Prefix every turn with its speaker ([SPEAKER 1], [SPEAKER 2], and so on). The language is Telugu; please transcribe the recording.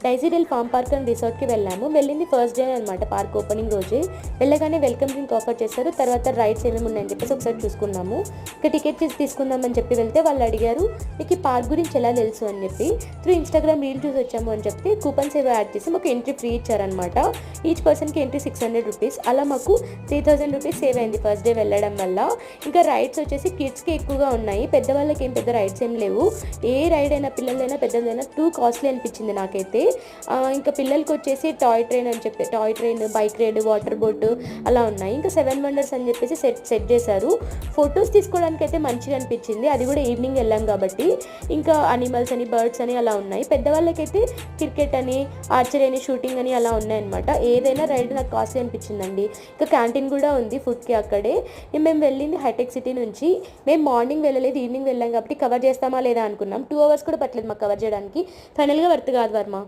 [SPEAKER 1] డైజీడెల్ ఫామ్ పార్క్ అండ్ రిసార్ట్కి వెళ్ళాము. వెళ్ళింది ఫస్ట్ డే అనమాట, పార్క్ ఓపెనింగ్ రోజే. వెళ్ళగానే వెల్కమ్ డ్రింక్ ఆఫర్ చేస్తారు. తర్వాత రైడ్స్ ఏమేమి ఉన్నాయని చెప్పేసి ఒకసారి చూసుకున్నాము. ఇక టికెట్ తీసుకుందామని చెప్పి వెళ్తే వాళ్ళు అడిగారు, మీకు ఈ పార్క్ గురించి ఎలా తెలుసు అని చెప్పి. త్రూ ఇన్స్టాగ్రామ్ రీల్ చూసి వచ్చాము అని చెప్పి కూపన్స్ ఏవో యాడ్ చేసి మాకు ఎంట్రీ ఫ్రీ ఇచ్చారనమాట. ఈచ్ పర్సన్కి ఎంట్రీ 600 రూపీస్. అలా మాకు 3000 రూపీస్ సేవ్ అయింది ఫస్ట్ డే వెళ్ళడం వల్ల. ఇంకా రైడ్స్ వచ్చేసి కిడ్స్కి ఎక్కువగా ఉన్నాయి, పెద్దవాళ్ళకి ఏం పెద్ద రైడ్స్ ఏం లేవు. ఏ రైడ్ అయినా పిల్లలైనా పెద్దలైనా టూ కాస్ట్లీ అనిపించింది నాకైతే. ఇంకా పిల్లలకి వచ్చేసి టాయ్ ట్రైన్ అని చెప్పి, toy train, bike ride, water boat అలా ఉన్నాయి. ఇంకా 7 వండర్స్ అని చెప్పేసి సెట్ చేశారు. ఫొటోస్ తీసుకోవడానికి అయితే మంచిగా అనిపించింది, అది కూడా ఈవినింగ్ వెళ్ళాం కాబట్టి. ఇంకా అనిమల్స్ అని, బర్డ్స్ అని అలా ఉన్నాయి. పెద్దవాళ్ళకైతే క్రికెట్ అని, ఆర్చరీ అని, షూటింగ్ అని అలా ఉన్నాయన్నమాట. ఏదైనా రైడ్ నాకు కాస్ట్లీ అనిపించిందండి. ఇంకా క్యాంటీన్ కూడా ఉంది ఫుడ్కి అక్కడే. మేము వెళ్ళింది హైటెక్ సిటీ నుంచి. మేము మార్నింగ్ వెళ్ళలేదు, ఈవినింగ్ వెళ్ళాం కాబట్టి కవర్ చేస్తామా లేదా అనుకున్నాం. 2 hours కూడా పట్టలేదు మాకు కవర్ చేయడానికి. ఫైనల్గా వర్త్ కాదు